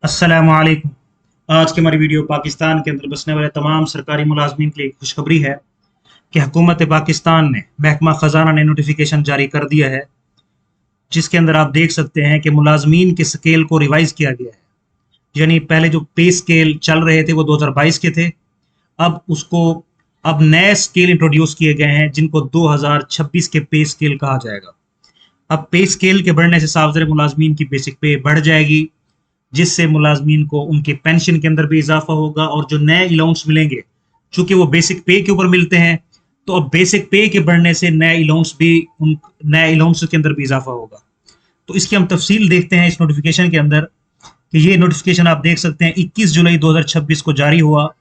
अस्सलामुअलैकुम। आज की हमारी वीडियो पाकिस्तान के अंदर बसने वाले तमाम सरकारी मुलाजमीन के लिए खुशखबरी है कि हुकूमत पाकिस्तान ने महकमा ख़जाना ने नोटिफिकेशन जारी कर दिया है, जिसके अंदर आप देख सकते हैं कि मुलाजमीन के स्केल को रिवाइज किया गया है। यानी पहले जो पे स्केल चल रहे थे वो 2022 के थे, अब उसको अब नए स्केल इंट्रोड्यूस किए गए हैं जिनको 2026 के पे स्केल कहा जाएगा। अब पे स्केल के बढ़ने से साफ मुलाजमीन की बेसिक पे बढ़ जाएगी, जिससे मुलाजमीन को उनके पेंशन के अंदर भी इजाफा होगा और जो नए अलाउंस मिलेंगे, चूंकि वो बेसिक पे के ऊपर मिलते हैं, तो अब बेसिक पे के बढ़ने से नए अलाउंस भी उन नए अलाउंस के अंदर भी इजाफा होगा। तो इसकी हम तफसील देखते हैं इस नोटिफिकेशन के अंदर कि ये नोटिफिकेशन आप देख सकते हैं 21 जुलाई 2026 को जारी हुआ।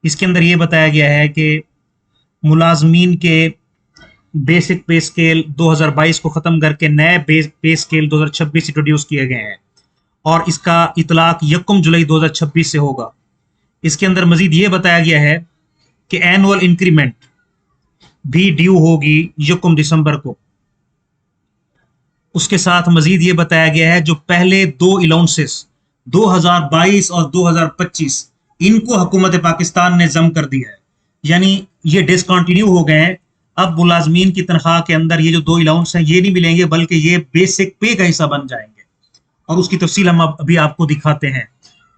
इसके अंदर ये बताया गया है कि मुलाजमीन के बेसिक पे स्केल 2022 को ख़त्म करके नए पे स्केल 2026 इंट्रोड्यूस किए गए हैं और इसका इतलाक 1 जुलाई 2026 से होगा। इसके अंदर मजीद ये बताया गया है कि एनुअल इंक्रीमेंट भी ड्यू होगी 1 दिसंबर को। उसके साथ मजीद ये बताया गया है जो पहले दो अलाउंसेस 2022 और 2025 इनको हुकूमत पाकिस्तान ने जम कर दिया है, यानी ये डिसकंटिन्यू हो गए हैं। अब मुलाजमीन की तनख्वाह के अंदर ये जो दो अलाउंस हैं ये नहीं मिलेंगे, बल्कि ये बेसिक पे का हिस्सा बन जाएंगे और उसकी तफसील हम अभी आपको दिखाते हैं।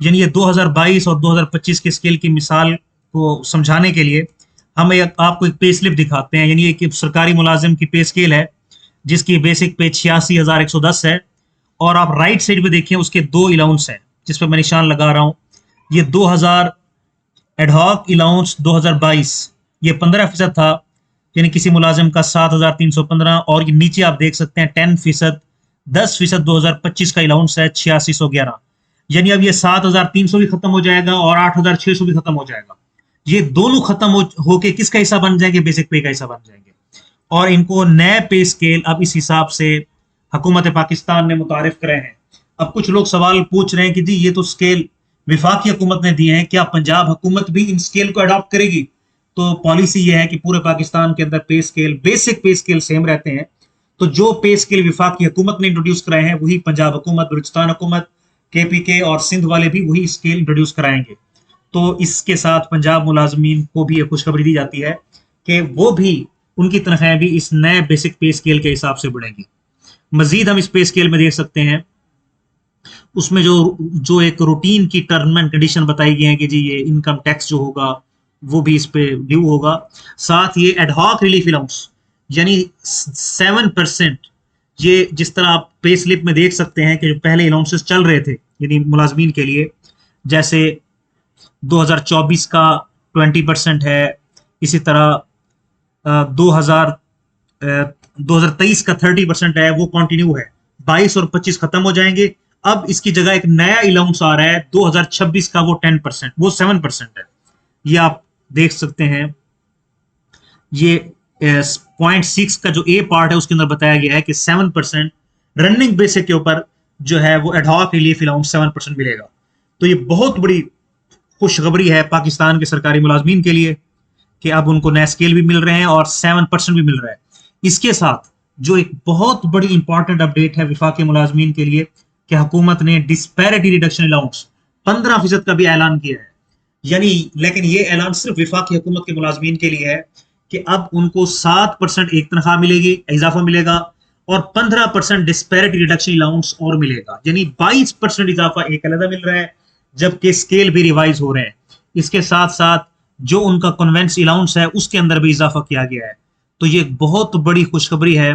यानी ये 2022 और 2025 के स्केल की मिसाल को समझाने के लिए हम आपको एक पे स्लिप दिखाते हैं। यानी एक सरकारी मुलाजिम की पे स्केल है जिसकी बेसिक पे 86,110 है और आप राइट साइड पे देखें उसके दो अलाउंस हैं जिस पर मैं निशान लगा रहा हूँ। ये 2000 एडहॉक अलाउंस 2022 ये 15% था, यानी किसी मुलाजिम का 7,315, और ये नीचे आप देख सकते हैं 10% 2025 का अलाउंस है 8611। यानी अब ये 7,300 भी खत्म हो जाएगा और 8,600 भी खत्म हो जाएगा। ये दोनों खत्म होके किसका हिस्सा बन जाएंगे? बेसिक पे का हिस्सा बन जाएंगे और इनको नए पे स्केल अब इस हिसाब से हुकूमत पाकिस्तान ने मुतारिफ करे हैं। अब कुछ लोग सवाल पूछ रहे हैं कि जी ये तो स्केल विफाकी हुकूमत ने दिए हैं, क्या पंजाब हुकूमत भी इन स्केल को अडॉप्ट करेगी? तो पॉलिसी ये है कि पूरे पाकिस्तान के अंदर पे स्केल बेसिक पे स्केल सेम रहते हैं। तो जो पे स्केल विफाकी हुकूमत ने इंट्रोड्यूस कराए हैं वही पंजाब हुकूमत, बलूचिस्तान हुकूमत, KPK और सिंध वाले भी वही स्केल इंट्रोड्यूस कराएंगे। तो इसके साथ पंजाब मुलाजमीन को भी एक खुशखबरी दी जाती है कि वो भी उनकी तनख्वाहें भी इस नए बेसिक पे स्केल के हिसाब से बढ़ेंगी। मजीद हम इस पे स्केल में देख सकते हैं उसमें जो जो एक रूटीन की टर्म एंड कंडीशन बताई गई है कि जी ये इनकम टैक्स जो होगा वो भी इस पे ड्यू होगा। साथ ये एडहॉक रिलीफ अलाउंस यानी 7%, ये जिस तरह आप पे स्लिप में देख सकते हैं कि जो पहले अलाउंसेस चल रहे थे यानी मुलाजमीन के लिए, जैसे 2024 का 20% है, इसी तरह 2023 का 30% है, वो कंटिन्यू है। 22 और 25 खत्म हो जाएंगे। अब इसकी जगह एक नया अलाउंस आ रहा है 2026 का, वो 10%, वो 7% है। ये आप देख सकते हैं। ये 0.6 का जो ए पार्ट है उसके अंदर बताया गया है कि 7% रनिंग बेसिस के ऊपर जो है वो एडहॉक रिलीफ अलाउंस 7% मिलेगा। तो ये बहुत बड़ी खुशखबरी है पाकिस्तान के सरकारी मुलाजमीन के लिए कि अब उनको नए स्केल भी मिल रहे हैं और 7% भी मिल रहा है। इसके साथ जो एक बहुत बड़ी इंपॉर्टेंट अपडेट है विफाकी मुलाजमीन के लिए कि हुकूमत ने डिस्पैरिटी रिडक्शन अलाउंस 15% का भी ऐलान किया है। यानी लेकिन ये ऐलान सिर्फ विफाकी हुकूमत के मुलाजमीन के लिए है कि अब उनको 7% एक तनख्वाह मिलेगी, इजाफा मिलेगा, और 15% डिस्पैरिटी रिडक्शन अलाउंस और मिलेगा। यानी 22% इजाफा एक अलग मिल रहा है, जबकि स्केल भी रिवाइज हो रहे हैं। इसके साथ साथ जो उनका कन्वेंस अलाउंस है उसके अंदर भी इजाफा किया गया है। तो ये बहुत बड़ी खुशखबरी है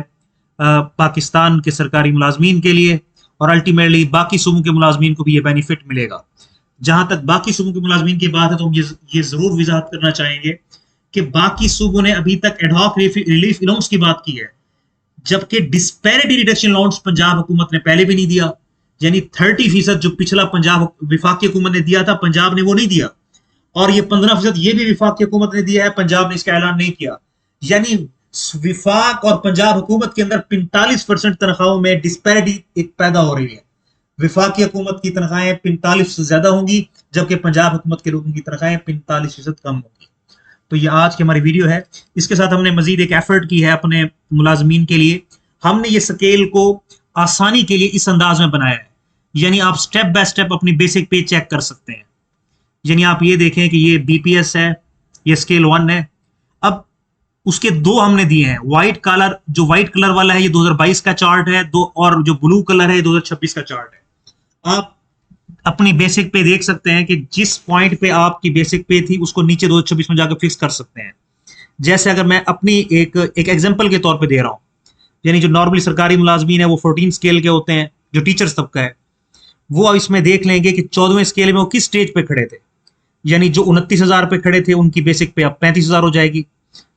पाकिस्तान के सरकारी मुलाजमीन के लिए और अल्टीमेटली बाकी सूबों के मुलाजमीन को भी ये बेनिफिट मिलेगा। जहां तक बाकी सूबों के मुलाजमीन की बात है तो हम ये जरूर वजाहत करना चाहेंगे कि बाकी सूबों ने अभी तक एडहॉक रिलीफ अलाउंस की बात की है, जबकि डिस्पैरिटी रिडक्शन अलाउंस पंजाब हुकूमत ने पहले भी नहीं दिया। यानी 30% जो पिछला पंजाब विफाकी हुकूमत ने दिया था पंजाब ने वो नहीं दिया, और ये 15% ये भी विफाक हुकूमत ने दिया है, पंजाब ने इसका ऐलान नहीं किया। यानी विफाक और पंजाब हुकूमत के अंदर 45% तनख्वाहों में डिस्पैरिटी एक पैदा हो रही है। विफाकी हुकूमत की तनख्वाहें 45 से ज्यादा होंगी, जबकि पंजाब हुकूमत के लोगों की तनख्वाहें 45% कम होंगी। तो ये आज की हमारी वीडियो है। इसके साथ हमने मजीद एक एफर्ट की है अपने मुलाजमीन के लिए। हमने ये स्केल को आसानी के लिए इस अंदाज में बनाया है यानी आप स्टेप बाय स्टेप अपनी बेसिक पे चेक कर सकते हैं। यानी आप ये देखें कि ये बीपीएस है, ये स्केल 1 है। अब उसके दो हमने दिए हैं, व्हाइट कलर, जो व्हाइट कलर वाला है ये 2022 का चार्ट है, दो, और जो ब्लू कलर है 2026 का चार्ट है। आप अपनी बेसिक पे देख सकते हैं कि जिस पॉइंट पे आपकी बेसिक पे थी उसको नीचे 2026 में जाकर फिक्स कर सकते हैं। जैसे अगर मैं अपनी एक एग्जांपल के तौर पे दे रहा हूं, यानी जो नॉर्मली सरकारी मुलाजमीन है वो 14 स्केल के होते हैं, जो टीचर्स तबका है वो अब इसमें देख लेंगे कि 14वें स्केल में वो किस स्टेज पे खड़े थे। यानी जो 29,000 पे खड़े थे उनकी बेसिक पे अब 35,000 हो जाएगी,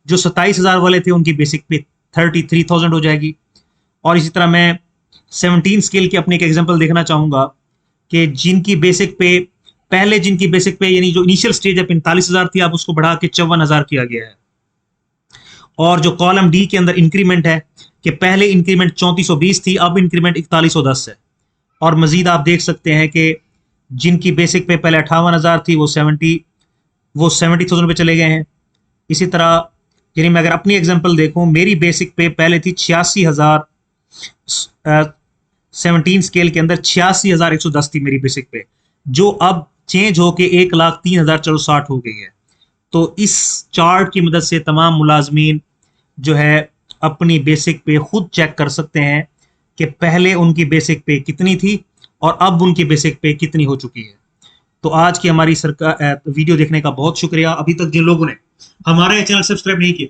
जो 27,000 वाले थे उनकी बेसिक पे 33,000 हो जाएगी। और इसी तरह मैं 17 स्केल की अपनी एक एग्जांपल देखना चाहूंगा कि जिनकी बेसिक पे पहले, जिनकी बेसिक पे यानी जो इनिशियल स्टेज है 45,000 थी, अब उसको बढ़ा के 54,000 किया गया है। और जो कॉलम डी के अंदर इंक्रीमेंट है कि पहले इंक्रीमेंट 3420 थी, अब इंक्रीमेंट 4110 है। और मजीद आप देख सकते हैं कि जिनकी बेसिक पे पहले 58,000 थी वो 70,000 पे चले गए हैं। इसी तरह यानी मैं अगर अपनी एग्जांपल देखूं, मेरी बेसिक पे पहले थी 86,000, 17 स्केल के अंदर 86,110 थी मेरी बेसिक पे, जो अब चेंज होके 1,03,460 हो गई है। तो इस चार्ट की मदद से तमाम मुलाजमीन जो है अपनी बेसिक पे खुद चेक कर सकते हैं कि पहले उनकी बेसिक पे कितनी थी और अब उनकी बेसिक पे कितनी हो चुकी है। तो आज की हमारी सरकार वीडियो देखने का बहुत शुक्रिया। अभी तक जिन लोगों ने हमारा ये चैनल सब्सक्राइब नहीं किया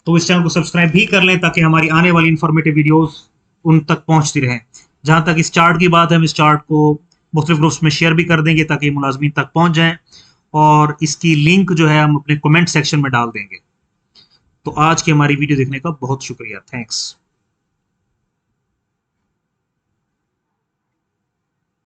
तो इस चैनल को सब्सक्राइब भी कर लें, ताकि हमारी आने वाली इंफॉर्मेटिव वीडियोस उन तक पहुंचती रहें। जहां तक इस चार्ट की बात है, हम इस चार्ट को मुख्तलिफ ग्रुप्स में शेयर भी कर देंगे ताकि मुलाजमीन तक पहुंच जाएं, और इसकी लिंक जो है हम अपने कमेंट सेक्शन में डाल देंगे। तो आज की हमारी वीडियो देखने का बहुत शुक्रिया। थैंक्स।